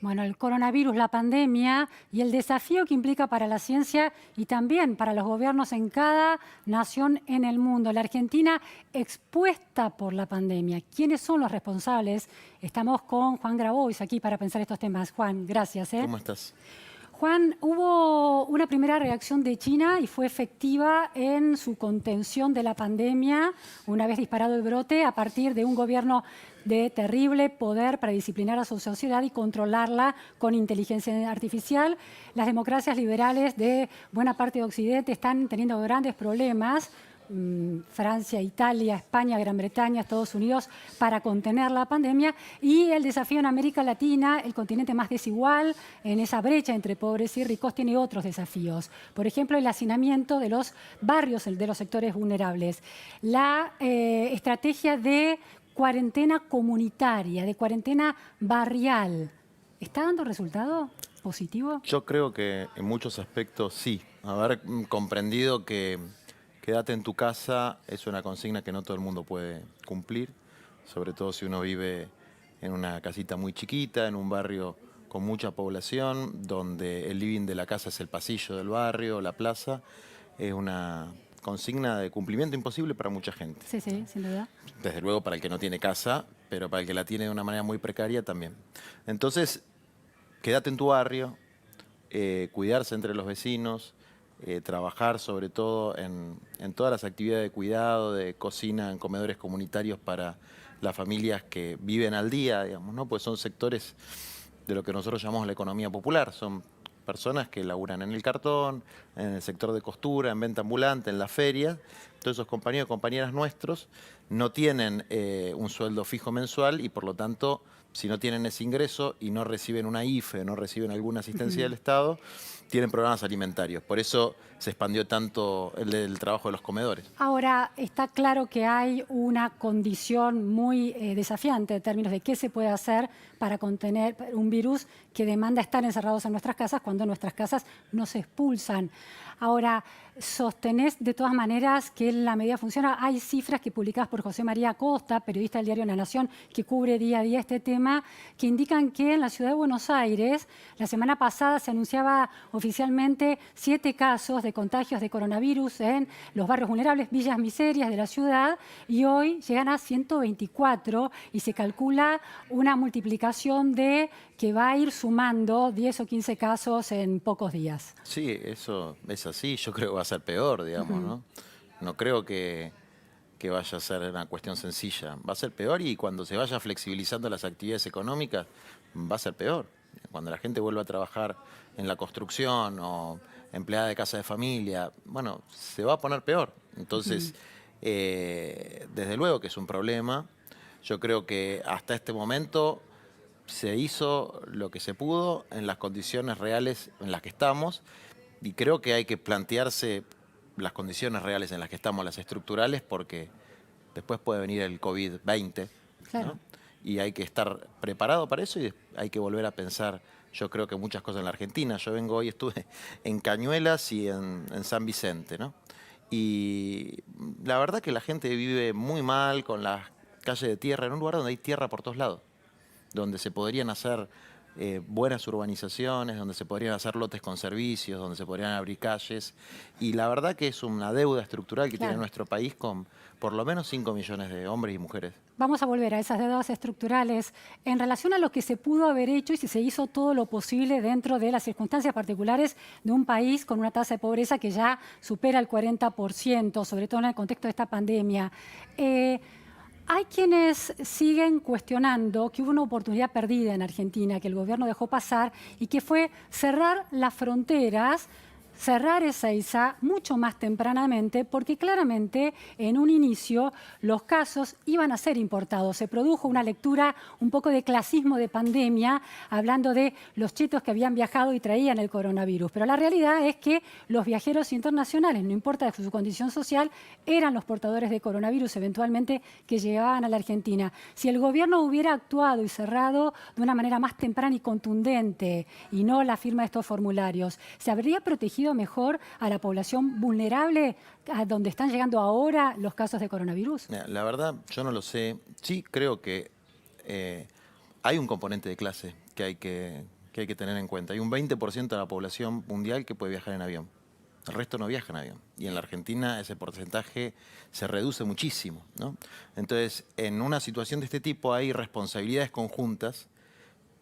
Bueno, el coronavirus, la pandemia y el desafío que implica para la ciencia y también para los gobiernos en cada nación en el mundo. La Argentina expuesta por la pandemia. ¿Quiénes son los responsables? Estamos con Juan Grabois aquí para pensar estos temas. Juan, gracias. ¿Cómo estás? Juan, hubo una primera reacción de China y fue efectiva en su contención de la pandemia, una vez disparado el brote, a partir de un gobierno de terrible poder para disciplinar a su sociedad y controlarla con inteligencia artificial. Las democracias liberales de buena parte de Occidente están teniendo grandes problemas. Francia, Italia, España, Gran Bretaña, Estados Unidos, para contener la pandemia, y el desafío en América Latina, el continente más desigual, en esa brecha entre pobres y ricos, tiene otros desafíos. Por ejemplo, el hacinamiento de los barrios, de los sectores vulnerables. La estrategia de cuarentena comunitaria, de cuarentena barrial, ¿está dando resultado positivo? Yo creo que en muchos aspectos sí. Haber comprendido que quédate en tu casa es una consigna que no todo el mundo puede cumplir, sobre todo si uno vive en una casita muy chiquita, en un barrio con mucha población, donde el living de la casa es el pasillo del barrio, la plaza. Es una consigna de cumplimiento imposible para mucha gente. Sí, sí, sin duda. Desde luego para el que no tiene casa, pero para el que la tiene de una manera muy precaria también. Entonces, quédate en tu barrio, cuidarse entre los vecinos, trabajar sobre todo en todas las actividades de cuidado, de cocina, en comedores comunitarios para las familias que viven al día, digamos, ¿no? Pues son sectores de lo que nosotros llamamos la economía popular, son personas que laburan en el cartón, en el sector de costura, en venta ambulante, en las ferias. Todos esos compañeros y compañeras nuestros no tienen un sueldo fijo mensual y por lo tanto, si no tienen ese ingreso y no reciben una IFE, no reciben alguna asistencia del Estado, tienen problemas alimentarios. Por eso se expandió tanto el trabajo de los comedores. Ahora, está claro que hay una condición muy desafiante en términos de qué se puede hacer para contener un virus que demanda estar encerrados en nuestras casas cuando nuestras casas nos expulsan. Ahora, ¿sostenés de todas maneras que la medida funciona? Hay cifras que publicadas por José María Acosta, periodista del diario La Nación, que cubre día a día este tema, que indican que en la ciudad de Buenos Aires, la semana pasada se anunciaba oficialmente 7 casos de contagios de coronavirus en los barrios vulnerables, villas miserias de la ciudad, y hoy llegan a 124 y se calcula una multiplicación de que va a ir sumando 10 o 15 casos en pocos días. Sí, eso es así. Yo creo que va a ser peor, digamos, ¿no? No creo que vaya a ser una cuestión sencilla. Va a ser peor y cuando se vaya flexibilizando las actividades económicas, va a ser peor. Cuando la gente vuelva a trabajar en la construcción o empleada de casa de familia, bueno, se va a poner peor. Entonces, desde luego que es un problema. Yo creo que hasta este momento se hizo lo que se pudo en las condiciones reales en las que estamos y creo que hay que plantearse las condiciones reales en las que estamos, las estructurales, porque después puede venir el COVID-20, Claro. ¿no? Y hay que estar preparado para eso y hay que volver a pensar, yo creo que muchas cosas en la Argentina. Yo vengo hoy, estuve en Cañuelas y en San Vicente, ¿no? Y la verdad que la gente vive muy mal con las calles de tierra, en un lugar donde hay tierra por todos lados, donde se podrían hacer buenas urbanizaciones, donde se podrían hacer lotes con servicios, donde se podrían abrir calles. Y la verdad que es una deuda estructural que tiene Claro. nuestro país con por lo menos 5 millones de hombres y mujeres. Vamos a volver a esas deudas estructurales en relación a lo que se pudo haber hecho y si se hizo todo lo posible dentro de las circunstancias particulares de un país con una tasa de pobreza que ya supera el 40%, sobre todo en el contexto de esta pandemia. Hay quienes siguen cuestionando que hubo una oportunidad perdida en Argentina, que el gobierno dejó pasar y que fue cerrar las fronteras, cerrar Ezeiza mucho más tempranamente, porque claramente en un inicio los casos iban a ser importados. Se produjo una lectura un poco de clasismo de pandemia, hablando de los chetos que habían viajado y traían el coronavirus. Pero la realidad es que los viajeros internacionales, no importa su condición social, eran los portadores de coronavirus eventualmente que llegaban a la Argentina. Si el gobierno hubiera actuado y cerrado de una manera más temprana y contundente, y no la firma de estos formularios, ¿se habría protegido mejor a la población vulnerable a donde están llegando ahora los casos de coronavirus? Mira, la verdad, yo no lo sé. Sí creo que hay un componente de clase que hay que tener en cuenta. Hay un 20% de la población mundial que puede viajar en avión. El resto no viaja en avión. Y en la Argentina ese porcentaje se reduce muchísimo, ¿no? Entonces, en una situación de este tipo hay responsabilidades conjuntas,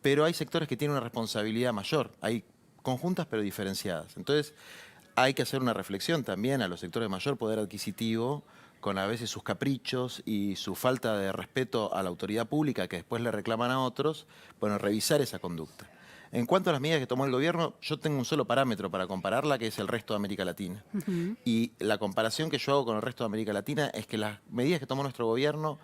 pero hay sectores que tienen una responsabilidad mayor. Hay conjuntas pero diferenciadas. Entonces, hay que hacer una reflexión también a los sectores de mayor poder adquisitivo, con a veces sus caprichos y su falta de respeto a la autoridad pública que después le reclaman a otros, bueno, revisar esa conducta. En cuanto a las medidas que tomó el gobierno, yo tengo un solo parámetro para compararla, que es el resto de América Latina. Y la comparación que yo hago con el resto de América Latina es que las medidas que tomó nuestro gobierno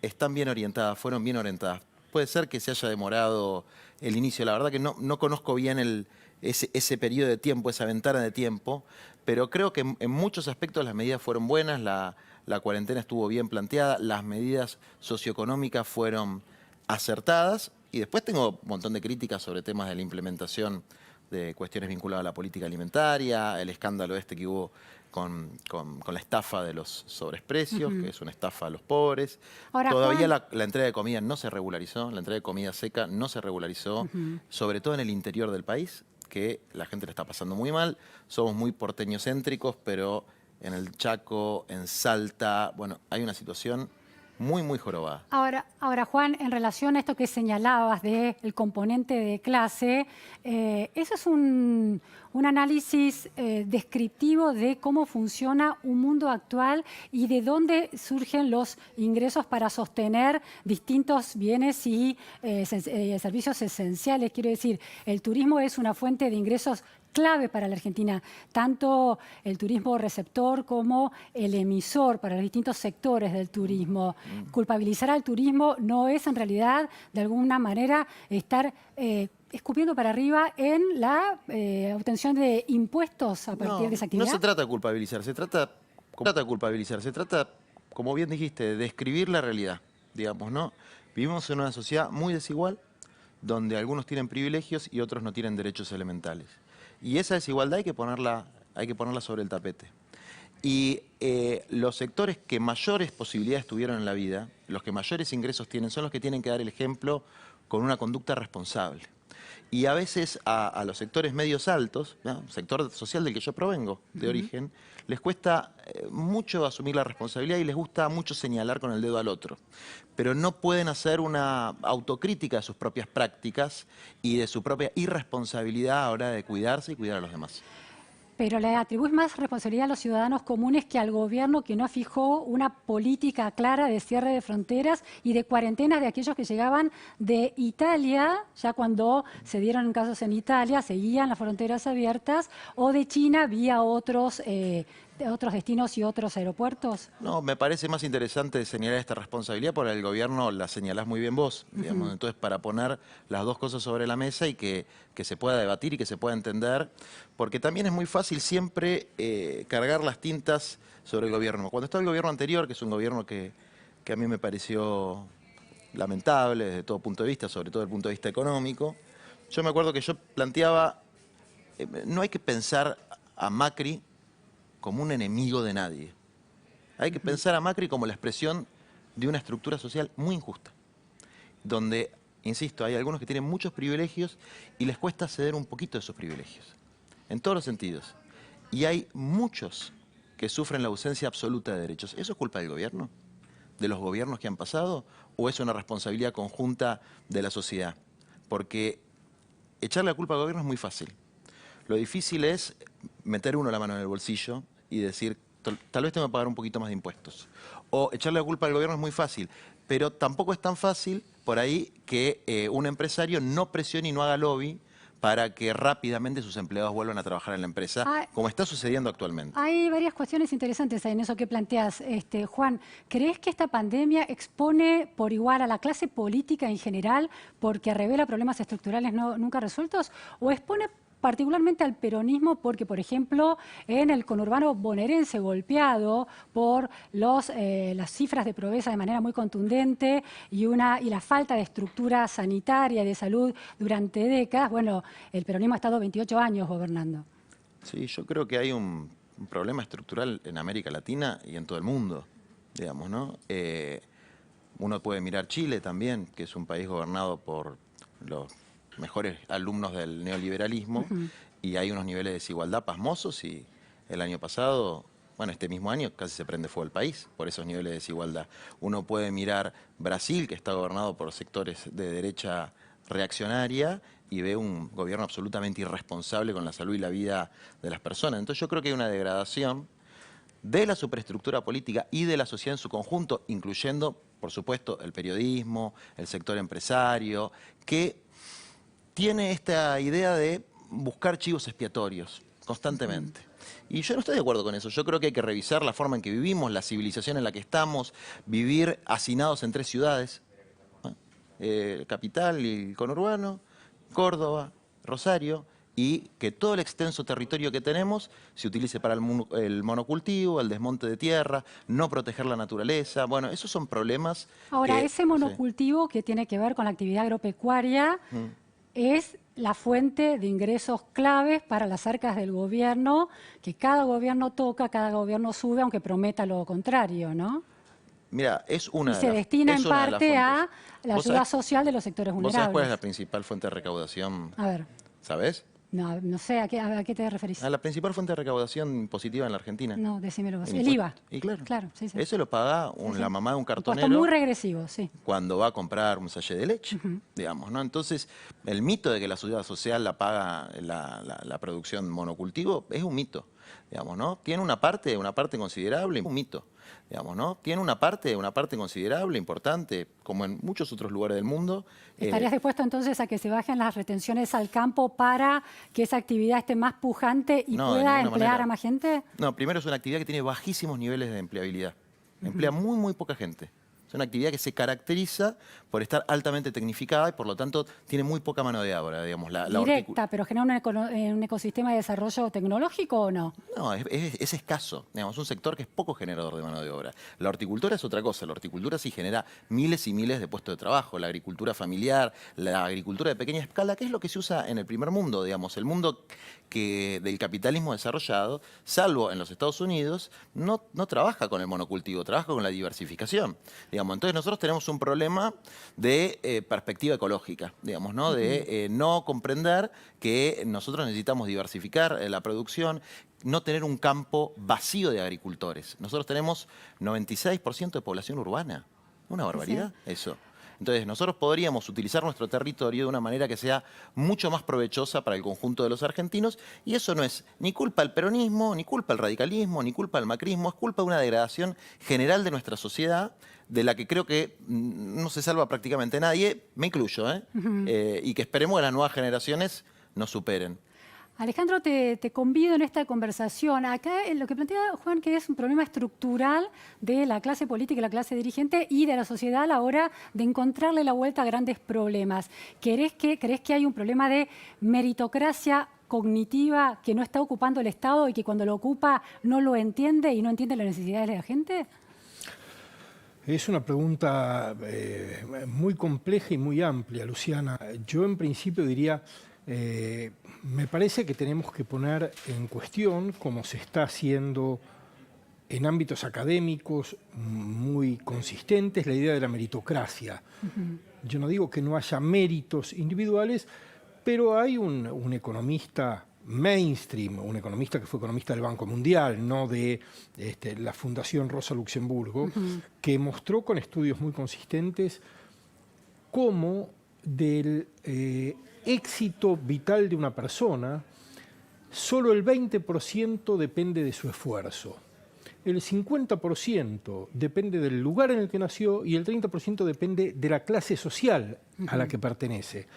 están bien orientadas, fueron bien orientadas. Puede ser que se haya demorado el inicio, la verdad que no conozco bien ese periodo de tiempo, esa ventana de tiempo, pero creo que en muchos aspectos las medidas fueron buenas, la cuarentena estuvo bien planteada, las medidas socioeconómicas fueron acertadas, y después tengo un montón de críticas sobre temas de la implementación de cuestiones vinculadas a la política alimentaria, el escándalo este que hubo con la estafa de los sobreprecios, que es una estafa a los pobres. Ahora, Todavía Juan, la entrega de comida no se regularizó, la entrega de comida seca no se regularizó, sobre todo en el interior del país, que la gente le está pasando muy mal. Somos muy porteñocéntricos, pero en el Chaco, en Salta, bueno, hay una situación muy, muy jorobada. Ahora, Juan, en relación a esto que señalabas del componente de clase, eso es un análisis descriptivo de cómo funciona un mundo actual y de dónde surgen los ingresos para sostener distintos bienes y servicios esenciales. Quiero decir, el turismo es una fuente de ingresos clave para la Argentina, tanto el turismo receptor como el emisor para los distintos sectores del turismo. Culpabilizar al turismo no es en realidad, de alguna manera, estar escupiendo para arriba en la obtención de impuestos a partir de esa actividad. No se trata de culpabilizar, se trata, como bien dijiste, de describir la realidad, digamos, ¿no? Vivimos en una sociedad muy desigual, donde algunos tienen privilegios y otros no tienen derechos elementales. Y esa desigualdad hay que ponerla sobre el tapete. Y los sectores que mayores posibilidades tuvieron en la vida, los que mayores ingresos tienen, son los que tienen que dar el ejemplo con una conducta responsable. Y a veces a los sectores medios altos, ¿no? Sector social del que yo provengo de origen, les cuesta mucho asumir la responsabilidad y les gusta mucho señalar con el dedo al otro. Pero no pueden hacer una autocrítica de sus propias prácticas y de su propia irresponsabilidad a la hora de cuidarse y cuidar a los demás. Pero le atribuís más responsabilidad a los ciudadanos comunes que al gobierno, que no fijó una política clara de cierre de fronteras y de cuarentenas de aquellos que llegaban de Italia, ya cuando se dieron casos en Italia, seguían las fronteras abiertas, o de China vía otros destinos y otros aeropuertos. No, me parece más interesante señalar esta responsabilidad porque el gobierno la señalás muy bien vos, digamos. Entonces, para poner las dos cosas sobre la mesa y que se pueda debatir y que se pueda entender, porque también es muy fácil siempre cargar las tintas sobre el gobierno. Cuando estaba el gobierno anterior, que es un gobierno que a mí me pareció lamentable desde todo punto de vista, sobre todo desde el punto de vista económico, yo me acuerdo que yo planteaba, no hay que pensar a Macri como un enemigo de nadie. Hay que pensar a Macri como la expresión de una estructura social muy injusta, donde, insisto, hay algunos que tienen muchos privilegios y les cuesta ceder un poquito de esos privilegios, en todos los sentidos. Y hay muchos que sufren la ausencia absoluta de derechos. ¿Eso es culpa del gobierno? ¿De los gobiernos que han pasado? ¿O es una responsabilidad conjunta de la sociedad? Porque echarle la culpa al gobierno es muy fácil. Lo difícil es meter uno la mano en el bolsillo y decir, tal vez tengo que pagar un poquito más de impuestos. O echarle la culpa al gobierno es muy fácil, pero tampoco es tan fácil por ahí que un empresario no presione y no haga lobby para que rápidamente sus empleados vuelvan a trabajar en la empresa, como está sucediendo actualmente. Hay varias cuestiones interesantes en eso que planteas, Juan. ¿Crees que esta pandemia expone por igual a la clase política en general porque revela problemas estructurales nunca resueltos? ¿O expone particularmente al peronismo porque, por ejemplo, en el conurbano bonaerense golpeado por las cifras de pobreza de manera muy contundente y la falta de estructura sanitaria, de salud durante décadas, bueno, el peronismo ha estado 28 años gobernando? Sí, yo creo que hay un problema estructural en América Latina y en todo el mundo, digamos, ¿no? Uno puede mirar Chile también, que es un país gobernado por los mejores alumnos del neoliberalismo, y hay unos niveles de desigualdad pasmosos, y el año pasado, bueno, este mismo año casi se prende fuego el país por esos niveles de desigualdad. Uno puede mirar Brasil, que está gobernado por sectores de derecha reaccionaria, y ve un gobierno absolutamente irresponsable con la salud y la vida de las personas. Entonces yo creo que hay una degradación de la superestructura política y de la sociedad en su conjunto, incluyendo, por supuesto, el periodismo, el sector empresario, que tiene esta idea de buscar chivos expiatorios constantemente. Y yo no estoy de acuerdo con eso. Yo creo que hay que revisar la forma en que vivimos, la civilización en la que estamos, vivir hacinados en 3 ciudades, ¿no? Capital y el conurbano, Córdoba, Rosario, y que todo el extenso territorio que tenemos se utilice para el monocultivo, el desmonte de tierra, no proteger la naturaleza. Bueno, esos son problemas Ahora, que... ese monocultivo que tiene que ver con la actividad agropecuaria es la fuente de ingresos claves para las arcas del gobierno, que cada gobierno toca, cada gobierno sube, aunque prometa lo contrario, ¿no? Mira, es Y una se de las, destina es en una de las parte a fuentes. la ¿Vos ayuda sabés- social de los sectores ¿Vos sabés cuál es la vulnerables. principal fuente de recaudación? A ver, ¿Sabés? no, no sé, a qué te referís? La principal fuente de recaudación positiva en la Argentina. No, decímelo vos. El El IVA. impuesto. Y claro, Claro, sí, sí. eso lo paga Sí, sí. la mamá de un Impuesto cartonero muy regresivo, sí. cuando va a comprar un sachet de leche, digamos, ¿no? Entonces, el mito de que la seguridad social la paga la producción monocultivo es un mito, digamos, ¿no? Tiene una parte considerable, un mito, digamos, ¿no? Tiene una parte considerable, importante, como en muchos otros lugares del mundo. ¿Estarías dispuesto entonces a que se bajen las retenciones al campo para que esa actividad esté más pujante y No, de pueda ninguna emplear manera. a más gente? No, primero es una actividad que tiene bajísimos niveles de empleabilidad. Emplea muy, muy poca gente. Es una actividad que se caracteriza por estar altamente tecnificada y por lo tanto tiene muy poca mano de obra, digamos. Directa, pero genera un ecosistema de desarrollo tecnológico ¿o no? No, es escaso, digamos, un sector que es poco generador de mano de obra. La horticultura es otra cosa, la horticultura sí genera miles y miles de puestos de trabajo, la agricultura familiar, la agricultura de pequeña escala, que es lo que se usa en el primer mundo, digamos, el mundo del capitalismo desarrollado, salvo en los Estados Unidos, no trabaja con el monocultivo, trabaja con la diversificación, digamos. Entonces nosotros tenemos un problema de perspectiva ecológica, digamos, ¿no? De no comprender que nosotros necesitamos diversificar la producción, no tener un campo vacío de agricultores. Nosotros tenemos 96% de población urbana. Una barbaridad eso. Entonces, nosotros podríamos utilizar nuestro territorio de una manera que sea mucho más provechosa para el conjunto de los argentinos, y eso no es ni culpa del peronismo, ni culpa del radicalismo, ni culpa del macrismo, es culpa de una degradación general de nuestra sociedad, de la que creo que no se salva prácticamente nadie, me incluyo, y que esperemos que las nuevas generaciones nos superen. Alejandro, te convido en esta conversación. Acá lo que plantea Juan, que es un problema estructural de la clase política y la clase dirigente y de la sociedad a la hora de encontrarle la vuelta a grandes problemas. ¿Crees que hay un problema de meritocracia cognitiva que no está ocupando el Estado y que cuando lo ocupa no lo entiende y no entiende las necesidades de la gente? Es una pregunta muy compleja y muy amplia, Luciana. Yo en principio diría... me parece que tenemos que poner en cuestión, como se está haciendo en ámbitos académicos muy consistentes, la idea de la meritocracia. Yo no digo que no haya méritos individuales, pero hay un economista mainstream, un economista que fue economista del Banco Mundial, no de la Fundación Rosa Luxemburgo, que mostró con estudios muy consistentes cómo del éxito vital de una persona, solo el 20% depende de su esfuerzo. El 50% depende del lugar en el que nació y el 30% depende de la clase social a la que pertenece.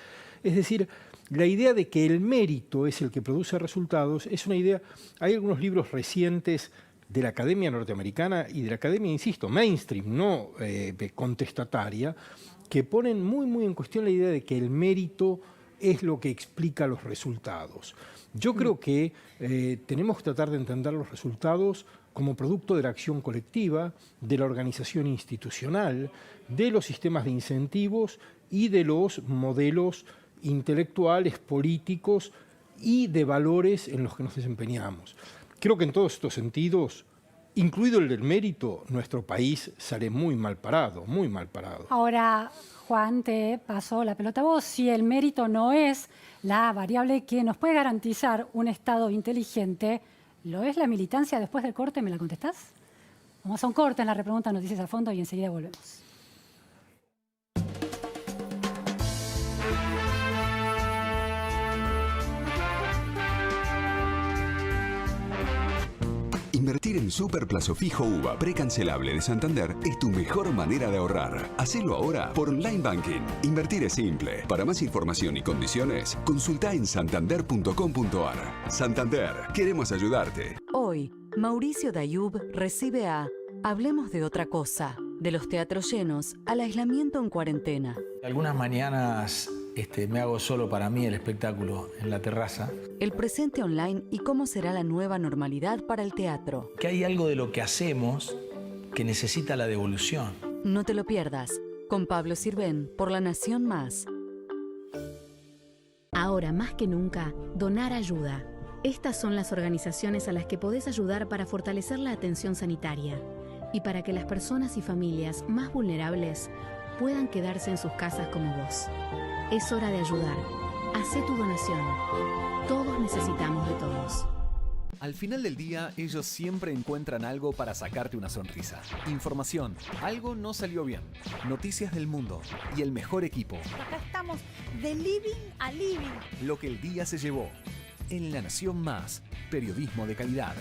Es decir, la idea de que el mérito es el que produce resultados es una idea... Hay algunos libros recientes de la Academia Norteamericana y de la Academia, insisto, mainstream, no contestataria, que ponen muy en cuestión la idea de que el mérito es lo que explica los resultados. Yo creo que tenemos que tratar de entender los resultados como producto de la acción colectiva, de la organización institucional, de los sistemas de incentivos y de los modelos intelectuales, políticos y de valores en los que nos desempeñamos. Creo que en todos estos sentidos, incluido el del mérito, nuestro país sale muy mal parado, muy mal parado. Ahora, Juan, te paso la pelota a vos. Si el mérito no es la variable que nos puede garantizar un Estado inteligente, ¿lo es la militancia? Después del corte, ¿me la contestás? Vamos a un corte en la repregunta Noticias a Fondo y enseguida volvemos. Invertir en Super Plazo Fijo UVA precancelable de Santander es tu mejor manera de ahorrar. Hacelo ahora por Online Banking. Invertir es simple. Para más información y condiciones, consulta en santander.com.ar. Santander, queremos ayudarte. Hoy, Mauricio Dayub recibe a Hablemos de otra cosa, de los teatros llenos al aislamiento en cuarentena. Algunas mañanas me hago solo para mí el espectáculo en la terraza. El presente online y cómo será la nueva normalidad para el teatro. Que hay algo de lo que hacemos que necesita la devolución. No te lo pierdas, con Pablo Sirven, por La Nación Más. Ahora más que nunca, donar ayuda. Estas son las organizaciones a las que podés ayudar para fortalecer la atención sanitaria y para que las personas y familias más vulnerables puedan quedarse en sus casas como vos. Es hora de ayudar. Hacé tu donación. Todos necesitamos de todos. Al final del día, ellos siempre encuentran algo para sacarte una sonrisa. Información, algo no salió bien, noticias del mundo y el mejor equipo. Acá estamos de living a living. Lo que el día se llevó. En La Nación Más, periodismo de calidad.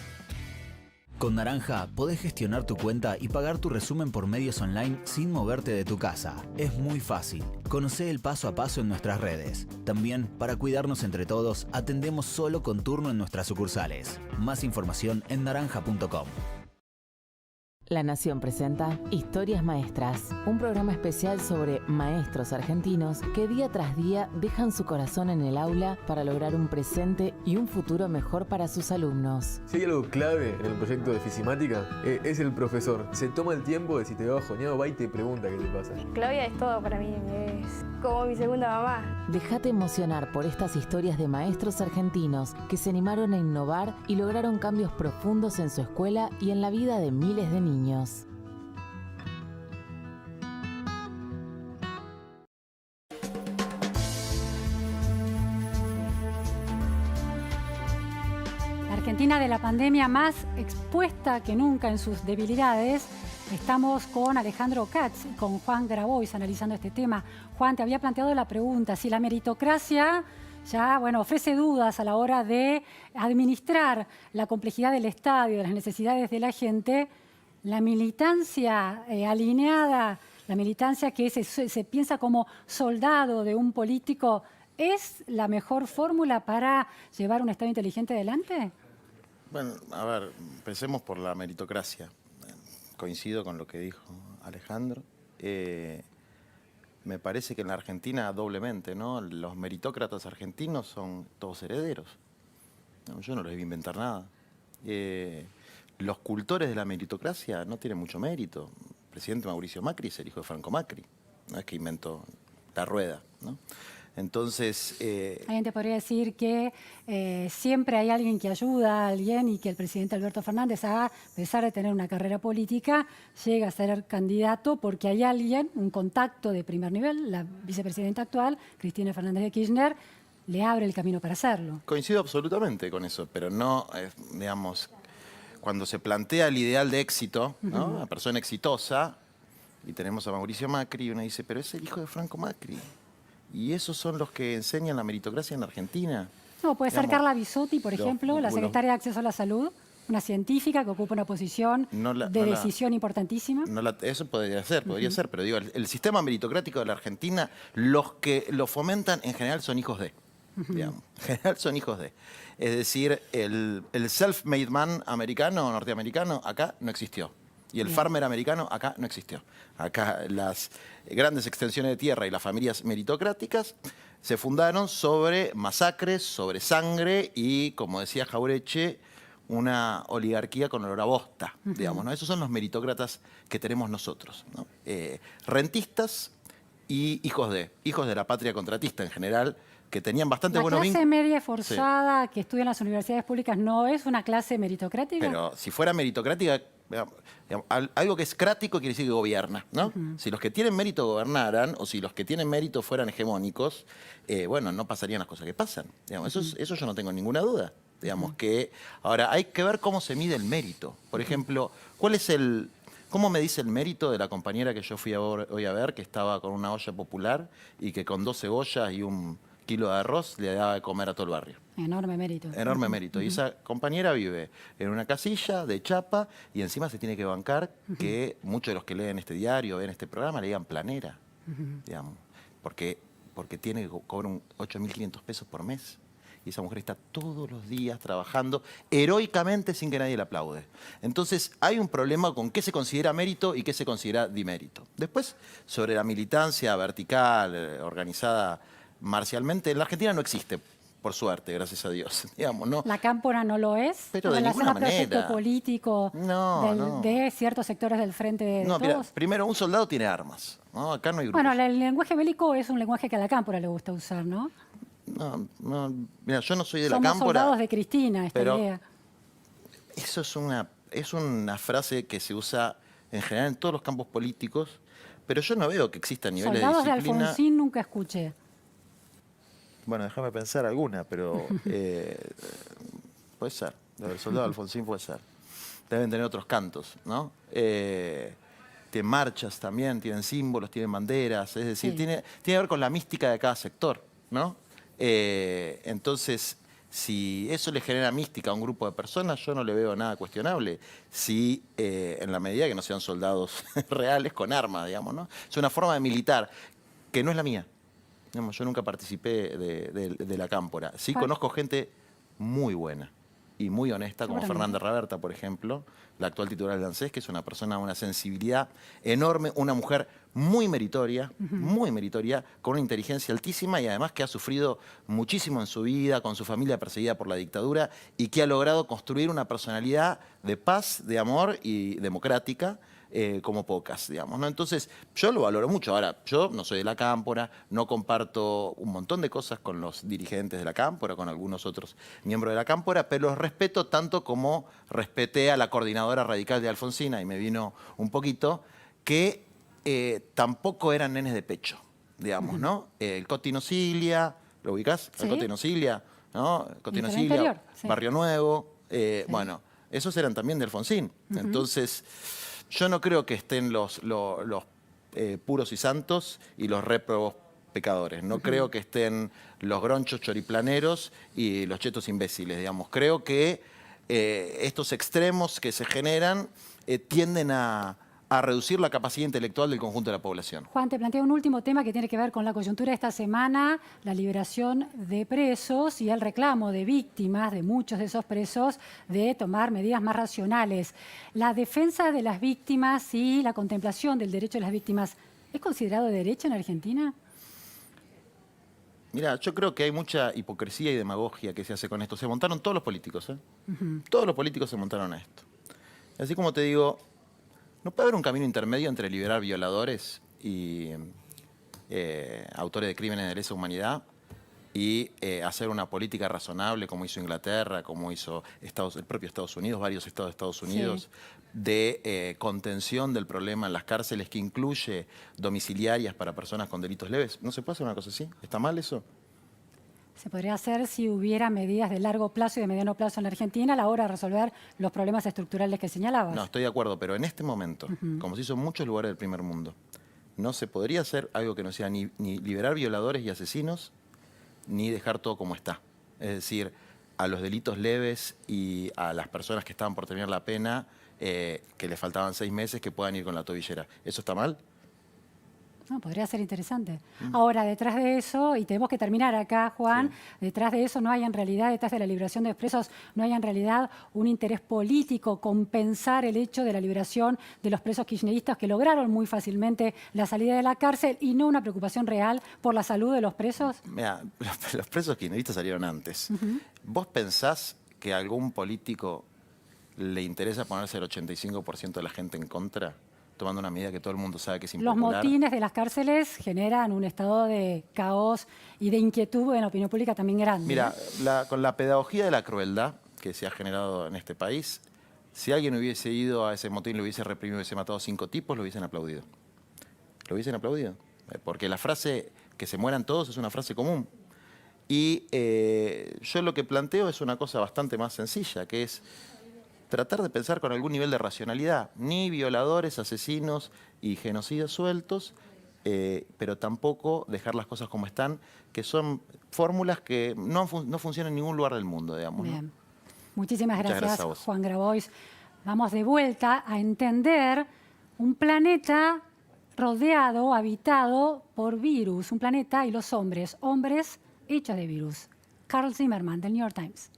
Con Naranja podés gestionar tu cuenta y pagar tu resumen por medios online sin moverte de tu casa. Es muy fácil. Conocé el paso a paso en nuestras redes. También, para cuidarnos entre todos, atendemos solo con turno en nuestras sucursales. Más información en naranja.com. La Nación presenta Historias Maestras, un programa especial sobre maestros argentinos que día tras día dejan su corazón en el aula para lograr un presente y un futuro mejor para sus alumnos. Si hay algo clave en el proyecto de Fisimática, es el profesor. Se toma el tiempo de si te va bajoneado, va y te pregunta qué te pasa. Claudia es todo para mí, es como mi segunda mamá. Déjate emocionar por estas historias de maestros argentinos que se animaron a innovar y lograron cambios profundos en su escuela y en la vida de miles de niños. La Argentina de la pandemia más expuesta que nunca en sus debilidades. Estamos con Alejandro Katz y con Juan Grabois analizando este tema. Juan, te había planteado la pregunta, si la meritocracia ya, ofrece dudas a la hora de administrar la complejidad del estadio, de las necesidades de la gente. La militancia alineada, la militancia que se piensa como soldado de un político, ¿es la mejor fórmula para llevar un Estado inteligente adelante? Bueno, a ver, empecemos por la meritocracia. Coincido con lo que dijo Alejandro. Me parece que en la Argentina doblemente, ¿no? Los meritócratas argentinos son todos herederos. No, yo no les voy a inventar nada. Los cultores de la meritocracia no tienen mucho mérito. El presidente Mauricio Macri es el hijo de Franco Macri. No es que inventó la rueda, ¿no? Entonces... Alguien te podría decir que siempre hay alguien que ayuda a alguien y que el presidente Alberto Fernández, a pesar de tener una carrera política, llega a ser candidato porque hay alguien, un contacto de primer nivel, la vicepresidenta actual, Cristina Fernández de Kirchner, le abre el camino para hacerlo. Coincido absolutamente con eso, pero no, digamos... Cuando se plantea el ideal de éxito, ¿no? Una persona exitosa, y tenemos a Mauricio Macri, y uno dice, pero es el hijo de Franco Macri. Y esos son los que enseñan la meritocracia en la Argentina. No, puede ser Carla Bisotti, por ejemplo, la secretaria de Acceso a la Salud, una científica que ocupa una posición de decisión importantísima. Eso podría ser, pero digo, el sistema meritocrático de la Argentina, los que lo fomentan en general son hijos de. Digamos, en general son hijos de. Es decir, el self-made man americano o norteamericano acá no existió. Y el farmer americano acá no existió. Acá las grandes extensiones de tierra y las familias meritocráticas se fundaron sobre masacres, sobre sangre y, como decía Jauretche, una oligarquía con olor a bosta, digamos, ¿no? Esos son los meritócratas que tenemos nosotros, ¿no? Rentistas y hijos de la patria contratista en general, que tenían bastante buenos vínculos. ¿La clase media forzada que estudia en las universidades públicas no es una clase meritocrática? Pero si fuera meritocrática, Algo que es crático quiere decir que gobierna, ¿no? Si los que tienen mérito gobernaran, o si los que tienen mérito fueran hegemónicos, bueno, no pasarían las cosas que pasan. Digamos, eso yo no tengo ninguna duda. Digamos que ahora hay que ver cómo se mide el mérito. Por ejemplo, ¿cómo me dice el mérito de la compañera que yo fui hoy a ver, que estaba con una olla popular y que con 2 cebollas y 1 kilo de arroz le daba de comer a todo el barrio? Enorme mérito. Enorme mérito. Y esa compañera vive en una casilla de chapa y encima se tiene que bancar que muchos de los que leen este diario, ven este programa, le digan planera, digamos, porque cobra 8.500 pesos por mes. Y esa mujer está todos los días trabajando heroicamente sin que nadie le aplaude. Entonces, hay un problema con qué se considera mérito y qué se considera dimérito. Después, sobre la militancia vertical, organizada marcialmente, en la Argentina no existe, por suerte, gracias a Dios. Digamos, ¿no? La cámpora no lo es, pero en de relación ninguna al proyecto manera político no. de ciertos sectores del frente de No, todos. mira, primero, un soldado tiene armas, ¿no? Acá no hay grupos. Bueno, el lenguaje bélico es un lenguaje que a la cámpora le gusta usar, ¿no? No, mira, yo no soy de la Somos cámpora. soldados de Cristina, esta pero idea. eso es una frase que se usa en general en todos los campos políticos, pero yo no veo que exista niveles Soldados de de disciplina. Alfonsín nunca escuché. Bueno, déjame pensar alguna, pero puede ser. El soldado de Alfonsín puede ser. Deben tener otros cantos, ¿no? Tienen marchas también, tienen símbolos, tienen banderas, es decir, tiene que ver con la mística de cada sector, ¿no? Entonces, si eso le genera mística a un grupo de personas, yo no le veo nada cuestionable. Si, en la medida que no sean soldados reales con armas, digamos, ¿no? Es una forma de militar que no es la mía. Digamos, yo nunca participé de la cámpora. Sí conozco gente muy buena y muy honesta, como Fernanda Raberta, por ejemplo, la actual titular del ANSES, que es una persona de una sensibilidad enorme, una mujer muy meritoria, con una inteligencia altísima y además que ha sufrido muchísimo en su vida, con su familia perseguida por la dictadura y que ha logrado construir una personalidad de paz, de amor y democrática, como pocas, digamos, ¿no? Entonces, yo lo valoro mucho. Ahora, yo no soy de la cámpora, no comparto un montón de cosas con los dirigentes de la cámpora, con algunos otros miembros de la cámpora, pero los respeto tanto como respeté a la coordinadora radical de Alfonsina, y me vino un poquito, que tampoco eran nenes de pecho, digamos, ¿no? El Coti Cilia, ¿lo ubicás? Sí. El Coti Cilia, ¿no? Coti Cilia, Interior, sí. Barrio Nuevo, bueno, esos eran también de Alfonsín. Entonces, yo no creo que estén los puros y santos y los réprobos pecadores. No creo que estén los gronchos choriplaneros y los chetos imbéciles, digamos. Creo que estos extremos que se generan tienden a reducir la capacidad intelectual del conjunto de la población. Juan, te planteo un último tema que tiene que ver con la coyuntura de esta semana, la liberación de presos y el reclamo de víctimas, de muchos de esos presos, de tomar medidas más racionales. ¿La defensa de las víctimas y la contemplación del derecho de las víctimas es considerado derecho en Argentina? Mira, yo creo que hay mucha hipocresía y demagogia que se hace con esto. Se montaron todos los políticos, Todos los políticos se montaron a esto. Así como te digo, ¿no puede haber un camino intermedio entre liberar violadores y autores de crímenes de lesa humanidad y hacer una política razonable como hizo Inglaterra, como hizo el propio Estados Unidos, varios estados de Estados Unidos, de contención del problema en las cárceles que incluye domiciliarias para personas con delitos leves? ¿No se puede hacer una cosa así? ¿Está mal eso? Se podría hacer si hubiera medidas de largo plazo y de mediano plazo en la Argentina a la hora de resolver los problemas estructurales que señalabas. No, estoy de acuerdo, pero en este momento, como se hizo en muchos lugares del primer mundo, no se podría hacer algo que no sea ni liberar violadores y asesinos, ni dejar todo como está. Es decir, a los delitos leves y a las personas que estaban por terminar la pena, que les faltaban 6 meses, que puedan ir con la tobillera. ¿Eso está mal? No, podría ser interesante. Ahora, detrás de eso, y tenemos que terminar acá, Juan, detrás de eso no hay en realidad, detrás de la liberación de presos, no hay en realidad un interés político, compensar el hecho de la liberación de los presos kirchneristas que lograron muy fácilmente la salida de la cárcel y no una preocupación real por la salud de los presos. Mira, los presos kirchneristas salieron antes. ¿Vos pensás que a algún político le interesa ponerse el 85% de la gente en contra, tomando una medida que todo el mundo sabe que es impopular? Los motines de las cárceles generan un estado de caos y de inquietud en la opinión pública también grande. Mira, con la pedagogía de la crueldad que se ha generado en este país, Si alguien hubiese ido a ese motín, lo hubiese reprimido, hubiese matado 5 tipos, lo hubiesen aplaudido. Lo hubiesen aplaudido. Porque la frase que se mueran todos es una frase común. Y yo lo que planteo es una cosa bastante más sencilla, que es tratar de pensar con algún nivel de racionalidad. Ni violadores, asesinos y genocidas sueltos, pero tampoco dejar las cosas como están, que son fórmulas que no funcionan en ningún lugar del mundo, digamos. Bien. ¿No? Muchísimas Muchas gracias, gracias a vos. Juan Grabois. Vamos de vuelta a entender un planeta rodeado, habitado por virus. Un planeta y los hombres hechos de virus. Carl Zimmerman, del New York Times.